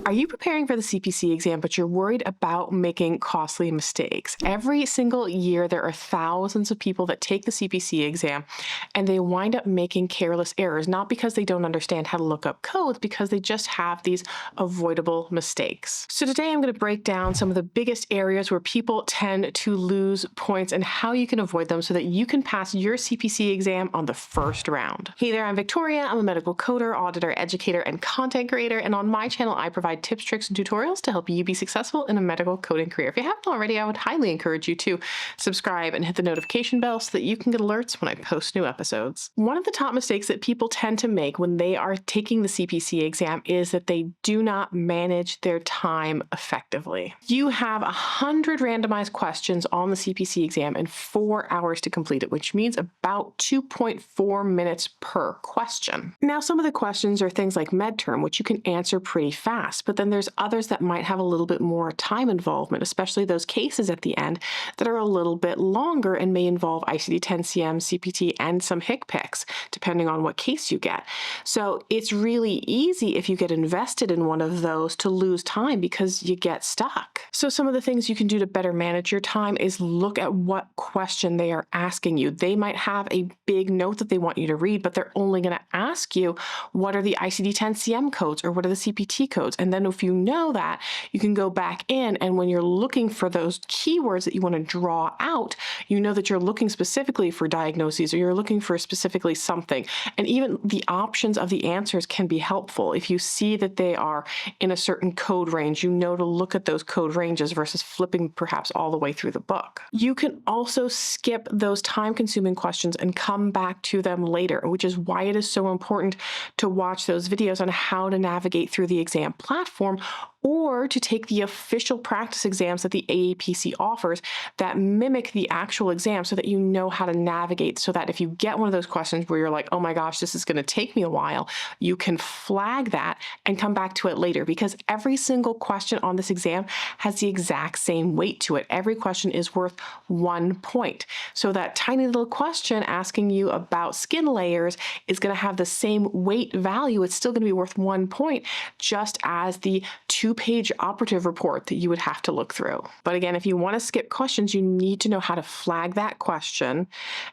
Are you preparing for the CPC exam, but you're worried about making costly mistakes? Every single year, there are thousands of people that take the CPC exam and they wind up making careless errors, not because they don't understand how to look up codes, because they just have these avoidable mistakes. So today I'm going to break down some of the biggest areas where people tend to lose points and how you can avoid them so that you can pass your CPC exam on the first round. Hey there, I'm Victoria. I'm a medical coder, auditor, educator, and content creator, and on my channel, I provide tips, tricks, and tutorials to help you be successful in a medical coding career. If you haven't already, I would highly encourage you to subscribe and hit the notification bell so that you can get alerts when I post new episodes. One of the top mistakes that people tend to make when they are taking the CPC exam is that they do not manage their time effectively. You have 100 randomized questions on the CPC exam and 4 hours to complete it, which means about 2.4 minutes per question. Now, some of the questions are things like medterm, which you can answer pretty fast, but then there's others that might have a little bit more time involvement, especially those cases at the end that are a little bit longer and may involve ICD-10-CM, CPT, and some HCPCS, depending on what case you get. So it's really easy if you get invested in one of those to lose time because you get stuck. So some of the things you can do to better manage your time is look at what question they are asking you. They might have a big note that they want you to read, but they're only going to ask you, what are the ICD-10-CM codes or what are the CPT codes? And then if you know that, you can go back in, and when you're looking for those keywords that you want to draw out, you know that you're looking specifically for diagnoses or you're looking for specifically something. And even the options of the answers can be helpful. If you see that they are in a certain code range, you know to look at those code ranges versus flipping perhaps all the way through the book. You can also skip those time-consuming questions and come back to them later, which is why it is so important to watch those videos on how to navigate through the exam platform, or to take the official practice exams that the AAPC offers that mimic the actual exam so that you know how to navigate, so that if you get one of those questions where you're like, oh my gosh, this is going to take me a while, you can flag that and come back to it later, because every single question on this exam has the exact same weight to it. Every question is worth 1 point. So that tiny little question asking you about skin layers is going to have the same weight value. It's still going to be worth 1 point, just as the 2-page operative report that you would have to look through. But again, if you want to skip questions, you need to know how to flag that question.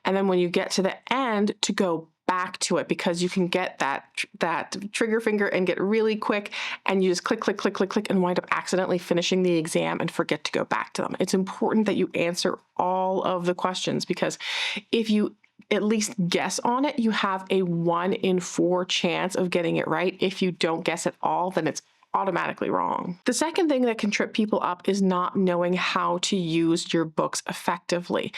And then when you get to the end, to go back to it, because you can get that trigger finger and get really quick, and you just click, click, click, click, click, and wind up accidentally finishing the exam and forget to go back to them. It's important that you answer all of the questions, because if you at least guess on it, you have a 1 in 4 chance of getting it right. If you don't guess at all, then it's automatically wrong. The second thing that can trip people up is not knowing how to use your books effectively.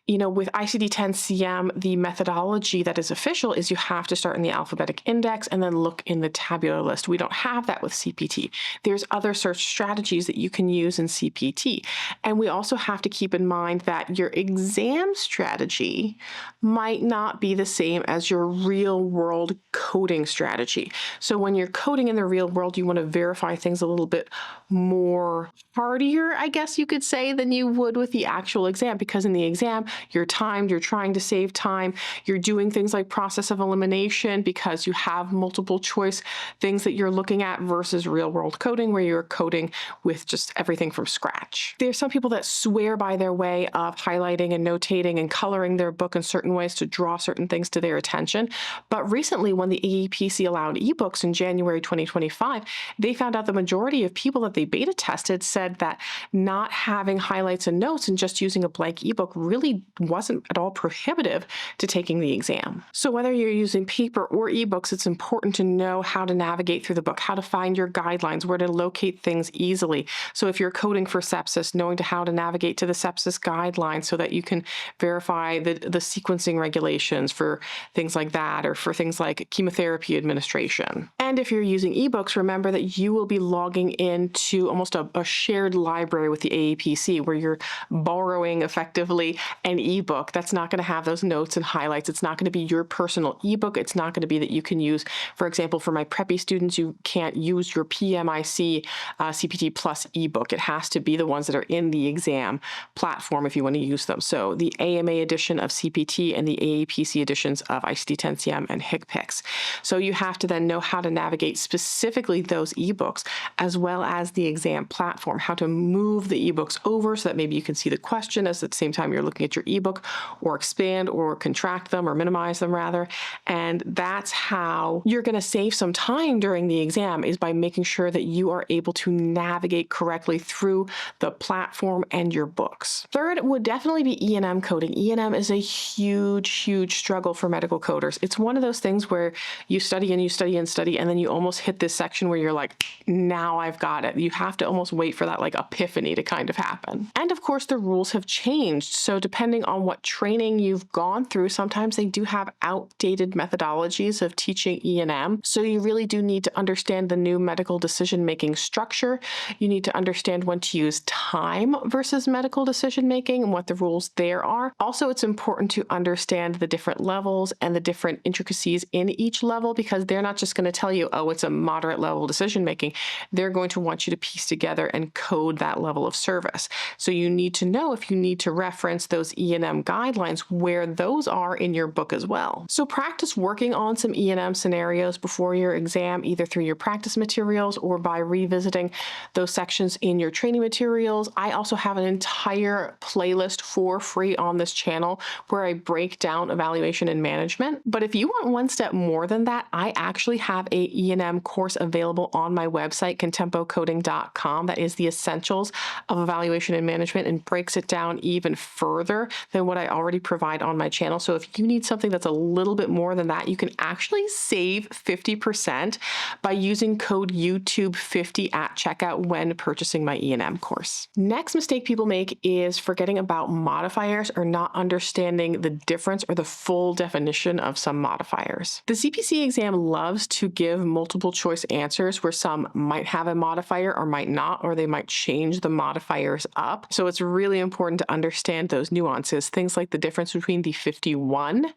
You know, with ICD-10-CM, the methodology that is official is you have to start in the alphabetic index and then look in the tabular list. We don't have that with CPT. There's other search strategies that you can use in CPT. And we also have to keep in mind that your exam strategy might not be the same as your real world coding strategy. So when you're coding in the real world, you want to verify things a little bit more hardier, I guess you could say, than you would with the actual exam, because in the exam, you're timed, you're trying to save time, you're doing things like process of elimination because you have multiple choice things that you're looking at, versus real world coding where you're coding with just everything from scratch. There's some people that swear by their way of highlighting and notating and coloring their book in certain ways to draw certain things to their attention. But recently, when the AAPC allowed eBooks in January 2025, they found out the majority of people that they beta tested said that not having highlights and notes and just using a blank ebook really wasn't at all prohibitive to taking the exam. So whether you're using paper or ebooks, it's important to know how to navigate through the book, how to find your guidelines, where to locate things easily. So if you're coding for sepsis, knowing how to navigate to the sepsis guidelines so that you can verify the sequencing regulations for things like that, or for things like chemotherapy administration. And if you're using ebooks, remember that you will be logging into almost a shared library with the AAPC, where you're borrowing effectively an ebook that's not going to have those notes and highlights. It's not going to be your personal ebook. It's not going to be that you can use, for example, for my preppy students, you can't use your PMIC CPT Plus ebook. It has to be the ones that are in the exam platform if you want to use them. So the AMA edition of CPT and the AAPC editions of ICD-10-CM and HCPCS. So you have to then know how to navigate specifically those ebooks eBooks, as well as the exam platform, how to move the eBooks over so that maybe you can see the question as at the same time you're looking at your ebook, or expand or contract them or minimize them rather. And that's how you're going to save some time during the exam, is by making sure that you are able to navigate correctly through the platform and your books. Third would definitely be E&M coding. E&M is a huge, huge struggle for medical coders. It's one of those things where you study and you study and study, and then you almost hit this section where you're like, now I've got it. You have to almost wait for that like epiphany to kind of happen. And of course, the rules have changed. So depending on what training you've gone through, sometimes they do have outdated methodologies of teaching E&M. So you really do need to understand the new medical decision-making structure. You need to understand when to use time versus medical decision-making and what the rules there are. Also, it's important to understand the different levels and the different intricacies in each level, because they're not just going to tell you, oh, it's a moderate level decision-making. They're going to want you to piece together and code that level of service. So you need to know if you need to reference those E&M guidelines, where those are in your book as well. So practice working on some E&M scenarios before your exam, either through your practice materials or by revisiting those sections in your training materials. I also have an entire playlist for free on this channel where I break down evaluation and management. But if you want one step more than that, I actually have a E&M course available on my website, contempocoding.com, that is the essentials of evaluation and management, and breaks it down even further than what I already provide on my channel. So if you need something that's a little bit more than that, you can actually save 50% by using code YouTube50 at checkout when purchasing my E&M course. Next mistake people make is forgetting about modifiers or not understanding the difference or the full definition of some modifiers. The CPC exam loves to give multiple choice answers where some might have a modifier or might not, or they might change the modifiers up. So it's really important to understand those nuances, things like the difference between the 51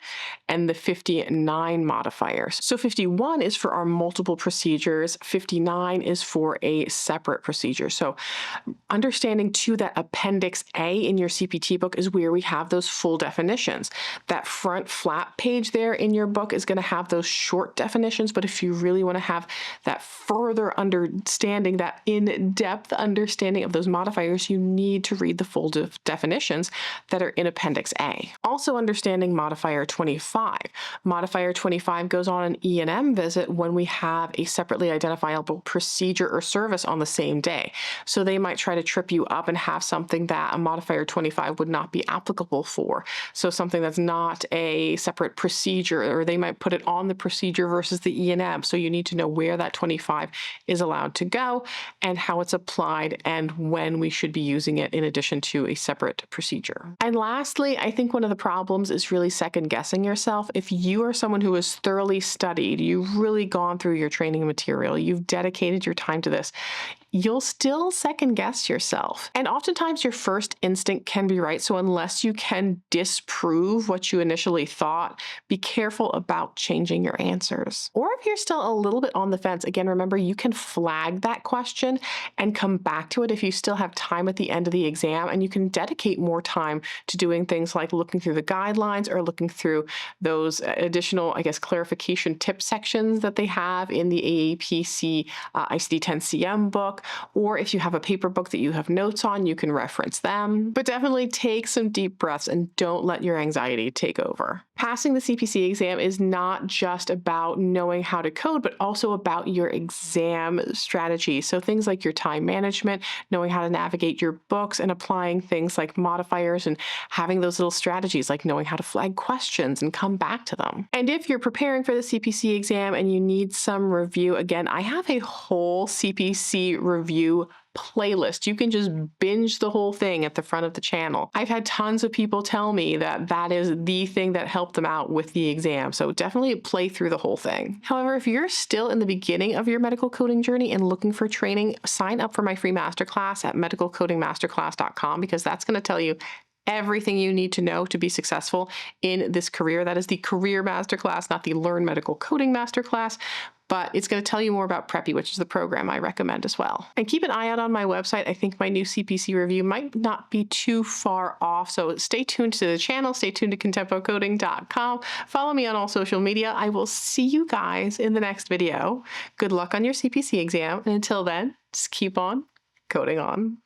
and the 59 modifiers. So 51 is for our multiple procedures, 59 is for a separate procedure. So understanding too that Appendix A in your CPT book is where we have those full definitions. That front flap page there in your book is going to have those short definitions, but if you really want to have that further understanding, that in-depth understanding of those modifiers, you need to read the full definitions that are in Appendix A. Also understanding modifier 25. Modifier 25 goes on an E&M visit when we have a separately identifiable procedure or service on the same day. So they might try to trip you up and have something that a modifier 25 would not be applicable for. So something that's not a separate procedure, or they might put it on the procedure versus the E&M. So you need to know where that 25 is allowed to go and how it's applied and when we should be using it in addition to a separate procedure. And lastly, I think one of the problems is really second guessing yourself. If you are someone who has thoroughly studied, you've really gone through your training material, you've dedicated your time to this, you'll still second guess yourself. And oftentimes your first instinct can be right. So unless you can disprove what you initially thought, be careful about changing your answers. Or if you're still a little bit on the fence, again, remember you can flag that question and come back to it if you still have time at the end of the exam, and you can dedicate more time to doing things like looking through the guidelines or looking through those additional, I guess, clarification tip sections that they have in the AAPC ICD-10-CM book. Or if you have a paper book that you have notes on, you can reference them. But definitely take some deep breaths and don't let your anxiety take over. Passing the CPC exam is not just about knowing how to code, but also about your exam strategy. So things like your time management, knowing how to navigate your books, and applying things like modifiers and having those little strategies like knowing how to flag questions and come back to them. And if you're preparing for the CPC exam and you need some review, again, I have a whole CPC review playlist. You can just binge the whole thing at the front of the channel. I've had tons of people tell me that that is the thing that helped them out with the exam. So definitely play through the whole thing. However, if you're still in the beginning of your medical coding journey and looking for training, sign up for my free masterclass at medicalcodingmasterclass.com, because that's going to tell you everything you need to know to be successful in this career. That is the career masterclass, not the learn medical coding masterclass. but it's going to tell you more about Preppy, which is the program I recommend as well. And keep an eye out on my website. I think my new CPC review might not be too far off, so stay tuned to the channel, stay tuned to contempocoding.com. Follow me on all social media. I will see you guys in the next video. Good luck on your CPC exam, and until then, just keep on coding on.